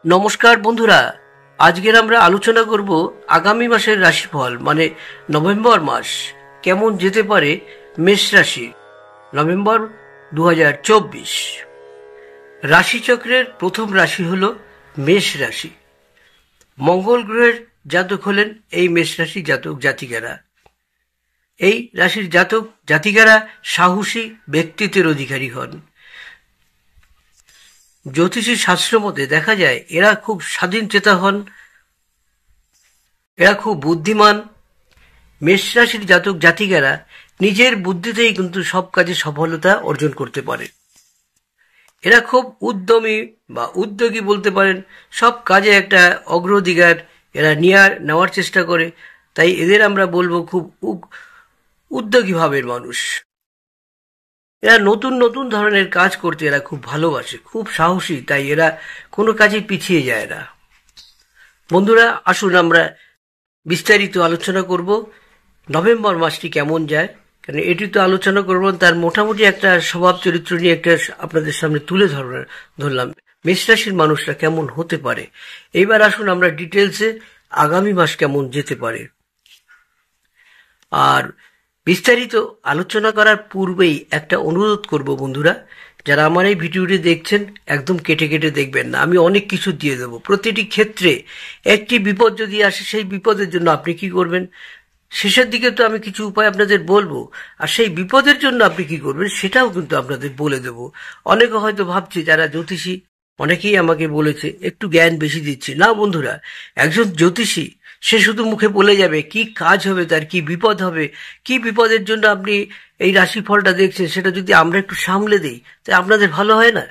নমস্কার বন্ধুরা, আজকের আমরা আলোচনা করব আগামী মাসের রাশিফল মানে নভেম্বর মাস কেমন যেতে পারে মেষ রাশি নভেম্বর 2024। রাশিচক্রের প্রথম রাশি হলো মেষ রাশি। মঙ্গল গ্রহের জাতক হলেন এই মেষ রাশি জাতক জাতিকারা। এই রাশির জাতক জাতিকারা সাহসী ব্যক্তিত্বের অধিকারী হন। জ্যোতিষী শাস্ত্র মতে দেখা যায় এরা খুব স্বাধীন চেতা হন, এরা খুব বুদ্ধিমান। মেষ রাশির জাতক জাতিকারা নিজের বুদ্ধিতেই কিন্তু সব কাজে সফলতা অর্জন করতে পারে। এরা খুব উদ্যমী বা উদ্যোগী বলতে পারেন, সব কাজে একটা অগ্রাধিকার এরা নেওয়ার চেষ্টা করে, তাই এদের আমরা বলবো খুব উদ্যোগী ভাবের মানুষ। এরা নতুন নতুন ধরনের কাজ করতে এরা খুব ভালোবাসে, খুব সাহসী, তাই এরা কোনো কাজে পিছিয়ে যায় না। বন্ধুরা, আসুন আমরা বিস্তারিত আলোচনা করব নভেম্বর মাসটি কেমন যায়, কারণ এটি তো আলোচনা করব তার মোটামুটি একটা স্বভাব চরিত্র নিয়ে একটা আপনাদের সামনে তুলে ধরলাম মেষ রাশির মানুষরা কেমন হতে পারে। এইবার আসুন আমরা ডিটেলসে আগামী মাস কেমন যেতে পারে। আর বিস্তারিত আলোচনা করার পূর্বেই একটা অনুরোধ করব বন্ধুরা, যারা আমার এই ভিডিওটি দেখছেন একদম কেটে কেটে দেখবেন না, আমি অনেক কিছু দিয়ে দেবো। প্রতিটি ক্ষেত্রে একটি বিপদ যদি আসে, সেই বিপদের জন্য আপনি কি করবেন, শেষের দিকে তো আমি কিছু উপায় আপনাদের বলবো, আর সেই বিপদের জন্য আপনি কি করবেন সেটাও কিন্তু আপনাদের বলে দেব। অনেকে হয়তো ভাবছে, যারা জ্যোতিষী অনেকেই আমাকে বলেছে একটু জ্ঞান বেশি দিচ্ছি। না বন্ধুরা, একজন জ্যোতিষী সে শুধু মুখে বলে যাবে কি কাজ হবে, তার কি বিপদ হবে, কি বিপদের জন্য আপনি এই রাশিফলটা দেখছেন, সেটা যদি আমরা একটু সামলে দিই তাই আপনাদের ভালো হয় না।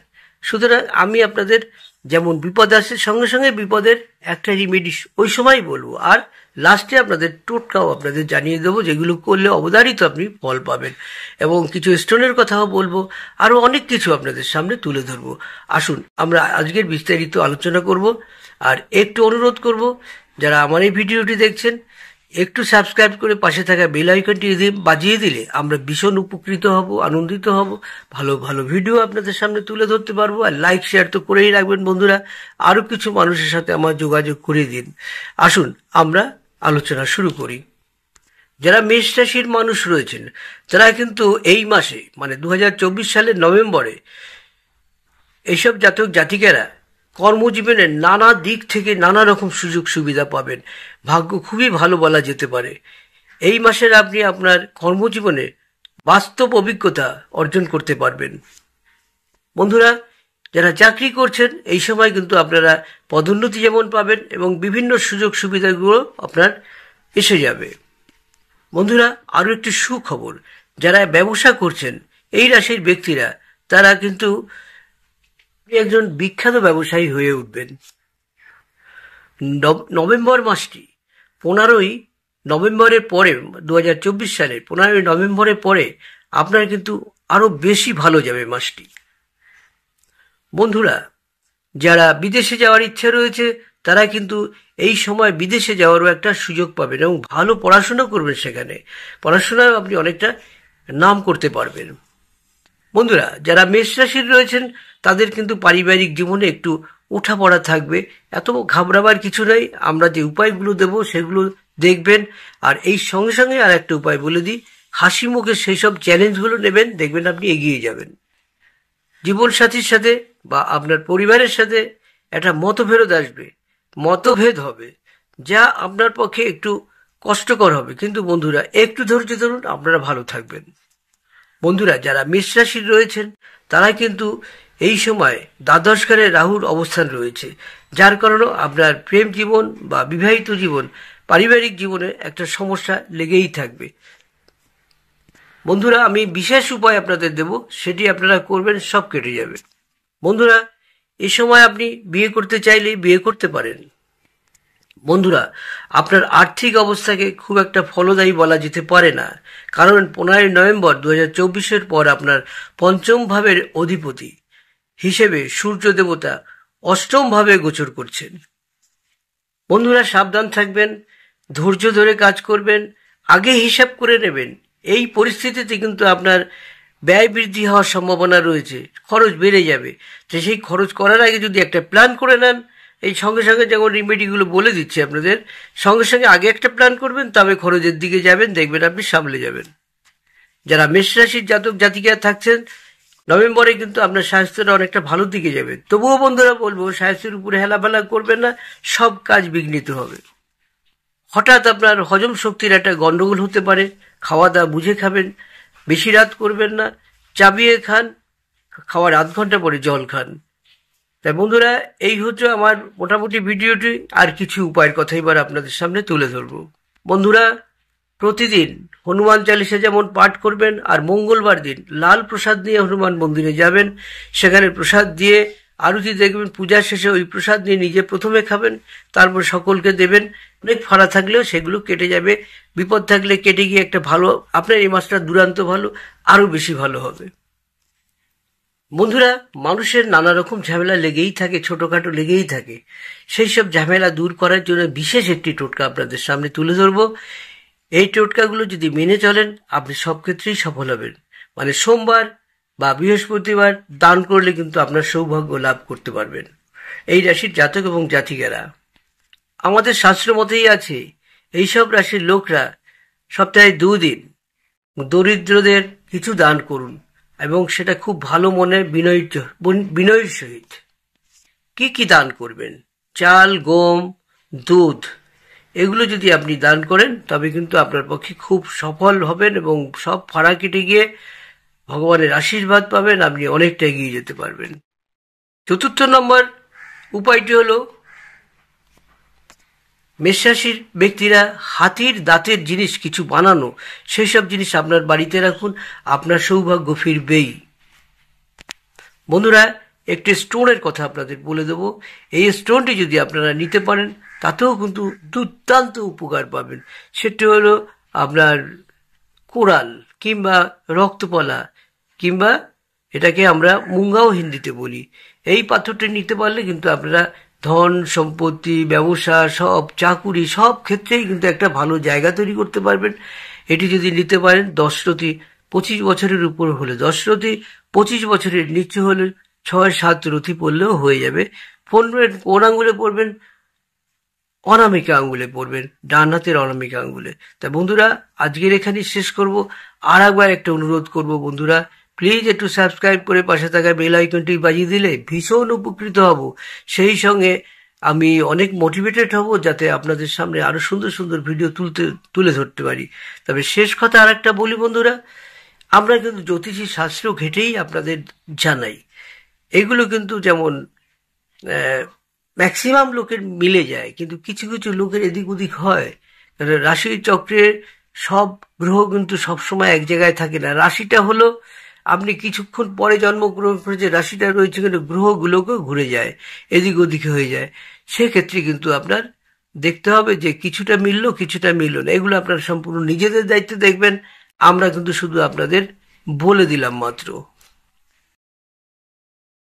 সুতরাং আমি আপনাদের যেমন বিপদ আসে সঙ্গে সঙ্গে বিপদের একটা রিমেডি ওই সময় বলবো, আর লাস্টে আপনাদের টোটকাও আপনাদের জানিয়ে দেবো, যেগুলো করলে অবধারিত আপনি ফল পাবেন, এবং কিছু স্টোনের কথাও বলবো, আরো অনেক কিছু আপনাদের সামনে তুলে ধরবো। আসুন আমরা আজকের বিস্তারিত আলোচনা করব। আর একটু অনুরোধ করব, যারা আমার এই ভিডিওটি দেখছেন একটু সাবস্ক্রাইব করে পাশে থাকা বেল আইকনটি বাজিয়ে দিলে আমরা ভীষণ উপকৃত হব, আনন্দিত হব, ভালো ভালো ভিডিও আপনাদের সামনে তুলে ধরতে পারবো। আর লাইক শেয়ার তো করেই রাখবেন বন্ধুরা, আরো কিছু মানুষের সাথে আমার যোগাযোগ করে দিন। আসুন আমরা আলোচনা শুরু করি। যারা মেষ রাশির মানুষ রয়েছেন তারা কিন্তু এই মাসে মানে 2024 সালের নভেম্বরে এইসব জাতক জাতিকেরা কর্মজীবনের নানা দিক থেকে নানা রকম সুযোগ সুবিধা পাবেন। ভাগ্য খুবই ভালো বলা যেতে পারে। এই মাসের আপনি আপনার কর্মজীবনে বাস্তব অভিজ্ঞতা অর্জন করতে পারবেন। বন্ধুরা, যারা চাকরি করছেন এই সময় কিন্তু আপনারা পদোন্নতি যেমন পাবেন এবং বিভিন্ন সুযোগ সুবিধাগুলো আপনার এসে যাবে। বন্ধুরা, আরো একটি সুখবর, যারা ব্যবসা করছেন এই রাশির ব্যক্তিরা তারা কিন্তু একজন বিখ্যাত ব্যবসায়ী হয়ে উঠবেন। নভেম্বর মাসটি 15ই নভেম্বরের পরে 2024 সালের 15ই নভেম্বরের পরে আপনার কিন্তু আরো বেশি ভালো যাবে মাসটি। বন্ধুরা, যারা বিদেশে যাওয়ার ইচ্ছা রয়েছে তারা কিন্তু এই সময় বিদেশে যাওয়ারও একটা সুযোগ পাবেন এবং ভালো পড়াশোনা করবেন, সেখানে পড়াশোনায় আপনি অনেকটা নাম করতে পারবেন। বন্ধুরা, যারা মেষ রাশির রয়েছেন তাদের কিন্তু পারিবারিক জীবনে একটু ওঠাপড়া থাকবে, এত ঘাবড়াবার কিছু নাই। আমরা যে উপায়গুলো দেব সেগুলো দেখবেন। আর এই সঙ্গে সঙ্গে আর একটা উপায় বলে দিই, হাসি মুখে সেই সব চ্যালেঞ্জগুলো নেবেন, দেখবেন আপনি এগিয়ে যাবেন। জীবন সাথীর সাথে বা আপনার পরিবারের সাথে একটা মতভেদ আসবে, মতভেদ হবে, যা আপনার পক্ষে একটু কষ্টকর হবে, কিন্তু বন্ধুরা একটু ধৈর্য ধরুন, আপনারা ভালো থাকবেন। বন্ধুরা, যারা মেষ রাশির রয়েছেন তারা কিন্তু এই সময় দ্বাদশ ঘরে রাহুর অবস্থান রয়েছে, যার কারণে আপনার প্রেম জীবন বা বিবাহিত জীবন, পারিবারিক জীবনে একটা সমস্যা লেগেই থাকবে। বন্ধুরা, আমি বিশেষ উপায় আপনাদের দেব, সেটি আপনারা করবেন, সব কেটে যাবে। বন্ধুরা, এই সময় আপনি বিয়ে করতে চাইলে বিয়ে করতে পারেন। বন্ধুরা, আপনার আর্থিক অবস্থাকে খুব একটা ফলদায়ী বলা যেতে পারে না, কারণ 15ই নভেম্বর 2024-এর পর আপনার পঞ্চম ভাবের অধিপতি হিসেবে সূর্য দেবতা অষ্টম ভাবে গোচর করছেন। বন্ধুরা, সাবধান থাকবেন, ধৈর্য ধরে কাজ করবেন, আগে হিসাব করে নেবেন। এই পরিস্থিতিতে কিন্তু আপনার ব্যয় বৃদ্ধি হওয়ার সম্ভাবনা রয়েছে, খরচ বেড়ে যাবে। তো সেই খরচ করার আগে যদি একটা প্ল্যান করে নেন, এই সঙ্গে সঙ্গে যেমন রেমেডিগুলো বলে দিচ্ছি আপনাদের, সঙ্গে সঙ্গে আগে একটা প্ল্যান করবেন, তবে খরচের দিকে যাবেন, দেখবেন আপনি সামলে যাবেন। যারা মেষ রাশির জাতক জাতিকা থাকছেন, নভেম্বরে কিন্তু আপনার স্বাস্থ্যটা অনেকটা ভালোর দিকে যাবে। তবুও বন্ধুরা বলবো, স্বাস্থ্যের উপরে হেলাফেলা করবেন না, সব কাজ বিঘ্নিত হবে। হঠাৎ আপনার হজম শক্তির একটা গন্ডগোল হতে পারে, খাওয়া দাওয়া বুঝে খাবেন, বেশি রাত করবেন না, চাবিয়ে খান, খাওয়ার আধ ঘন্টা পরে জল খান। তাই বন্ধুরা, এই হচ্ছে আমার মোটামুটি ভিডিওটি। আর কিছু উপায়ের কথা এবার আপনাদের সামনে তুলে ধরবো। বন্ধুরা, প্রতিদিন হনুমান চালিসা যেমন পাঠ করবেন, আর মঙ্গলবার দিন লাল প্রসাদ নিয়ে হনুমান মন্দিরে যাবেন, সেখানে প্রসাদ দিয়ে আরতি দেখবেন, পূজার শেষে ওই প্রসাদ নিয়ে নিজে প্রথমে খাবেন, তারপর সকলকে দেবেন। অনেক ফাড়া থাকলেও সেগুলো কেটে যাবে, বিপদ থাকলে কেটে গিয়ে একটা ভালো, আপনার এই মাসটা দুরান্ত ভালো, আরও বেশি ভালো হবে। বন্ধুরা, মানুষের নানা রকম ঝামেলা লেগেই থাকে, ছোটখাটো লেগেই থাকে। সেই সব ঝামেলা দূর করার জন্য বিশেষ একটি টোটকা আপনাদের সামনে তুলে ধরবো। এই টোটকাগুলো যদি মেনে চলেন, আপনি সব ক্ষেত্রেই সফল হবেন। মানে সোমবার বা বৃহস্পতিবার দান করলে কিন্তু আপনার সৌভাগ্য লাভ করতে পারবেন এই রাশির জাতক এবং জাতিকারা। আমাদের শাস্ত্র মতেই আছে, এইসব রাশির লোকরা সপ্তাহে 2 দিন দরিদ্রদের কিছু দান করুন, এবং সেটা খুব ভালো মনে বিনয়ের সহিত। কি কি দান করবেন? চাল, গম, দুধ, এগুলো যদি আপনি দান করেন, তবে কিন্তু আপনার পক্ষে খুব সফল হবেন এবং সব ফাড়া কেটে গিয়ে ভগবানের আশীর্বাদ পাবেন, আপনি অনেকটা এগিয়ে যেতে পারবেন। 4 নম্বর উপায়টি হলো, মেষ রাশির ব্যক্তিরা হাতির দাঁতের জিনিস কিছু বানানো, সেই সব জিনিস আপনার বাড়িতে রাখুন, আপনার সৌভাগ্য ফিরবেই। বন্ধুরা, একটি স্টোনের কথা আপনাদের বলে দেব। এই স্টোনটি যদি আপনারা নিতে পারেন, তাতেও কিন্তু দুর্দান্ত উপকার পাবেন। সেটি হলো আপনার কোরাল কিংবা রক্তপলা, কিংবা এটাকে আমরা মুঙ্গাও হিন্দিতে বলি। এই পাথরটি নিতে পারলে কিন্তু আপনারা ধন সম্পত্তি, ব্যবসা, সব চাকুরি, সব ক্ষেত্রেই কিন্তু একটা ভালো জায়গা তৈরি করতে পারবেন। এটি যদি নিতে পারেন, 10 রতি 25 বছরের উপর হলে 10 রতি, 25 বছরের নিচে হলে 6-7 রতি পড়লেও হয়ে যাবে। পড়বেন কোন আঙুলে পড়বেন? অনামিকা আঙ্গুলে পড়বেন, ডান হাতের অনামিকা আঙ্গুলে। তা বন্ধুরা, আজকের এখানেই শেষ করব। আর একবার একটা অনুরোধ করব বন্ধুরা, প্লিজ একটু সাবস্ক্রাইব করে পাশে থাকা বেল আইকনটি বাজিয়ে দিলে ভীষণ উপকৃত হব। সেই সঙ্গে আমি অনেক মোটিভেটেড হব, যাতে আপনাদের সামনে আরো সুন্দর সুন্দর ভিডিও তুলে ধরতে পারি। তবে শেষ কথা আর একটা বলি বন্ধুরা, আমরা কিন্তু জ্যোতিষী শাস্ত্র ঘেটেই আপনাদের জানাই। এগুলো কিন্তু যেমন ম্যাক্সিমাম লোকের মিলে যায়, কিন্তু কিছু কিছু লোকের এদিক ওদিক হয়। রাশি চক্রে সব গ্রহ কিন্তু সবসময় এক জায়গায় থাকে না। রাশিটা হলো, আপনি কিছুক্ষণ পরে জন্মগ্রহণ করে যে রাশিটা রয়েছে, কিন্তু গ্রহগুলোকেও ঘুরে যায়, এদিক ওদিকে হয়ে যায়। সেক্ষেত্রে কিন্তু আপনার দেখতে হবে যে কিছুটা মিললো, কিছুটা মিললো না। এগুলো আপনার সম্পূর্ণ নিজেদের দায়িত্বে দেখবেন। আমরা কিন্তু শুধু আপনাদের বলে দিলাম মাত্র।